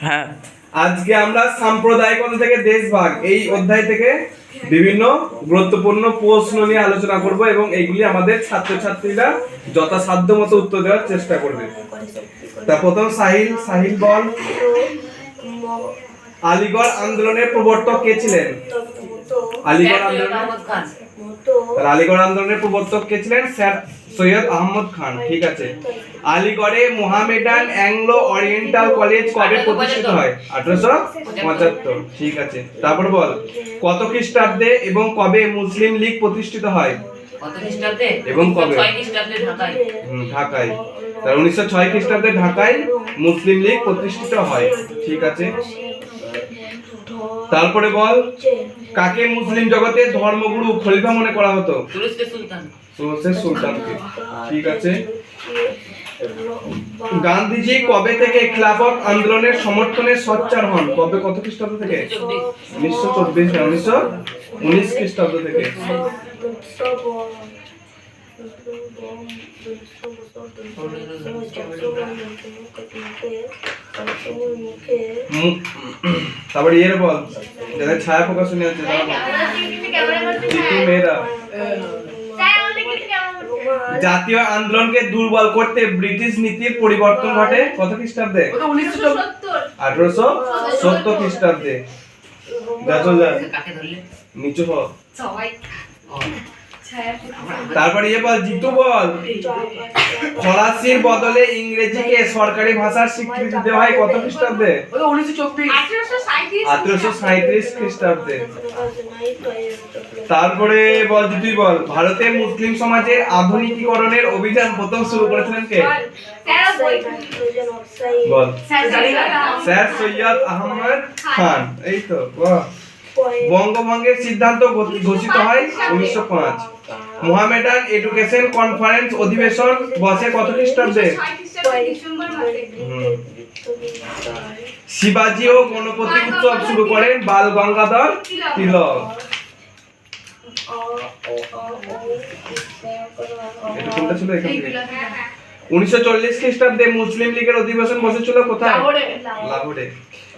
হ্যাঁ, আজকে আমরা সাম্প্রদায়িকতা থেকে দেশভাগ এই অধ্যায় থেকে বিভিন্ন গুরুত্বপূর্ণ প্রশ্ন নিয়ে আলোচনা করব এবং এইগুলি আমাদের ছাত্রছাত্রীরা যথাসাধ্য মতো উত্তর দেওয়ার চেষ্টা করবে। তা প্রথম সাহিল বল, আলিগড় আন্দোলনের প্রবর্তক কে ছিলেন? আলিগড় আন্দোলনের প্রবর্তক কে ছিলেন? স্যার সৈয়দ আহমদ খান। ঠিক আছে। আলিগড়ে মোহামেডান অ্যাংলো ওরিয়েন্টাল কলেজ কবে প্রতিষ্ঠিত হয়? 1875। ঠিক আছে। তারপর বল, কত খ্রিস্টাব্দে এবং কবে মুসলিম লীগ প্রতিষ্ঠিত হয়? কত খ্রিস্টাব্দে এবং কবে? 6 খ্রিস্টাব্দে ঢাকায়। ঢাকায়। তার 1906 খ্রিস্টাব্দে ঢাকায় মুসলিম লীগ প্রতিষ্ঠিত হয়। ঠিক আছে। তারপরে বল, কাকে মুসলিম জগতে ধর্মগুরু খলিফা মনে করা হতো? তুরস্কের সুলতান। তুরস্কের সুলতানকে। ঠিক আছে। গান্ধীজি কবে থেকে খিলাফত আন্দোলনের সমর্থনে সোচ্চার হন? কবে, কত খ্রিস্টাব্দ থেকে? 1924 না, 1919 খ্রিস্টাব্দ থেকে। তারপরে এর বল, যাদের ছায়া প্রকাশনী আছে মেয়েরা। জাতীয় আন্দোলনকে দুর্বল করতে ব্রিটিশ নীতির পরিবর্তন ঘটে কত খ্রিস্টাব্দে? 1870 খ্রিস্টাব্দে। নিচু হ। তারপরে বল, জিতু বল, ফরাসির বদলে ইংরেজিকে সরকারি ভাষার স্বীকৃতি দেওয়া হয় কত খ্রিস্টাব্দে? 1837 খ্রিস্টাব্দে। তারপরে বল, জিতুই বল, ভারতে মুসলিম সমাজের আধুনিকীকরণের অভিযান প্রথম শুরু করেছিলেন কে? বল, স্যার সৈয়দ আহমদ খান। এই তো। বাহ। বঙ্গভঙ্গের সিদ্ধান্ত ঘোষিত হয় 1905। মোহামেডান এডুকেশন কনফারেন্স অধিবেশন বসে কত খ্রিস্টাব্দে? শিবাজি ও গণপতি উৎসব শুরু করেন বাল গঙ্গাধর তিলক। এটা কোনটা ছিল? এখান থেকে 1940 খ্রিস্টাব্দে মুসলিম লীগের অধিবেশন বসেছিল কোথায়? লাহোরে।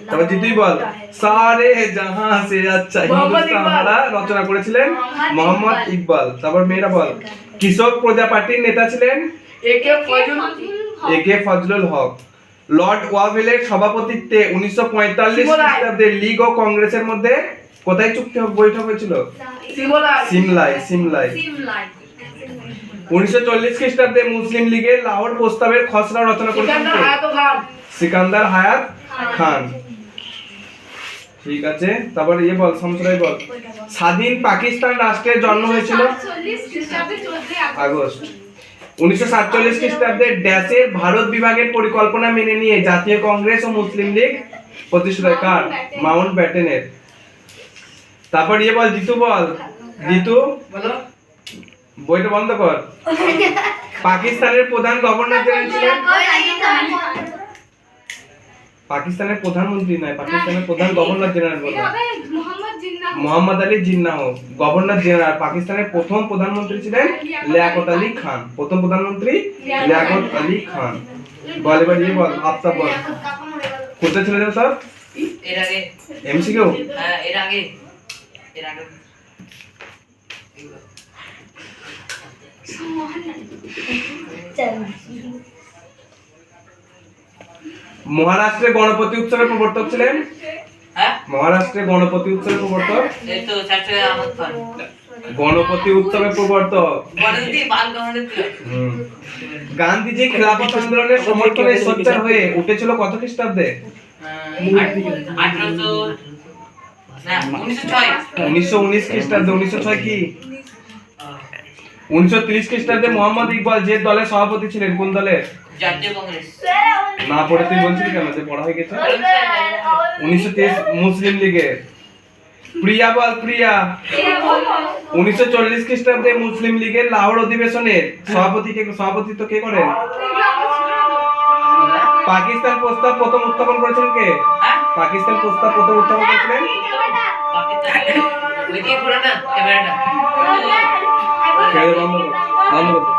তারপর জিতুই বল, সারে জাহাঁ সে আচ্ছা হিন্দুস্তান হারা রচনা করেছিলেন মোহাম্মদ ইকবাল। তারপর মেয়েরা বল, কৃষক প্রজা পার্টির নেতা ছিলেন একে ফজলুল হক। লর্ড ওয়াভেলের সভাপতিত্বে 1945 খ্রিস্টাব্দে লীগ ও কংগ্রেসের মধ্যে কোথায় চুক্তি বৈঠক হয়েছিল? সিমলায়। 1940 খ্রিস্টাব্দে মুসলিম লীগের লাহোর প্রস্তাবের খসড়া রচনা করেছিলেন সিকান্দার হায়াত খান। ঠিক আছে। তারপরে বল, সমসরাই বল, স্বাধীন পাকিস্তান রাষ্ট্রের জন্ম হয়েছিল আগস্ট 1947 খ্রিস্টাব্দে ড্যাশের ভারত বিভাগের পরিকল্পনা মেনে নিয়ে জাতীয় কংগ্রেস ও মুসলিম লীগ প্রতিষ্ঠিত হয় কার? মাউন্ট ব্যাটেনের। তারপর বল, জিতু বল, জিতু বইটা বন্ধ কর। পাকিস্তানের প্রধান গভর্নর জেনারেল ছিলেন? পাকিস্তানের প্রধানমন্ত্রী নয়, পাকিস্তানের প্রধান গভর্নর জেনারেল বলে মোহাম্মদ আলী জিন্নাহ। Governor general. পাকিস্তানের প্রথম প্রধানমন্ত্রী ছিলেন লিয়াকত আলী খান। প্রথম প্রধানমন্ত্রী লিয়াকত আলী খান। বল এবার বল, আফতাব বল, কোথায় ছিল স্যার? এর আগে এমসিকিউ। হ্যাঁ, এর আগে মহারাষ্ট্রে গণপতি উৎসবের প্রবর্তক ছিলেন? হ্যাঁ, মহারাষ্ট্রে গণপতি উৎসবের প্রবর্তক এই তো স্যার সৈয়দ আহমদ খান। গণপতি উৎসবের প্রবর্তক গণপতি বাল গঙ্গাধর তিলক। গান্ধীজি খিলাফত আন্দোলনের সমর্থনে সোচ্চার হয়ে উঠেছিল কত খ্রিস্টাব্দে? 1919 খ্রিস্টাব্দে। 1906 কি? 1930 খ্রিস্টাব্দে মোহাম্মদ ইকবাল যে দলের সভাপতি ছিলেন কোন দলের? জাতীয় কংগ্রেস। না পড়ে তুই বলছিস কেন যে পড়া হয়ে গেছে? 1930 মুসলিম লীগের। প্রিয়া বল, প্রিয়া, 1940 খ্রিস্টাব্দে মুসলিম লীগের লাহোর অধিবেশনের সভাপতিত্ব কে করেন? পাকিস্তান প্রস্তাব প্রথম উত্থাপন করেছিলেন কে? পাকিস্তান প্রস্তাব প্রথম উত্থাপন করেছিলেন? ওই দিয়ে পুরো না ক্যামেরাটা বন্ধ কর।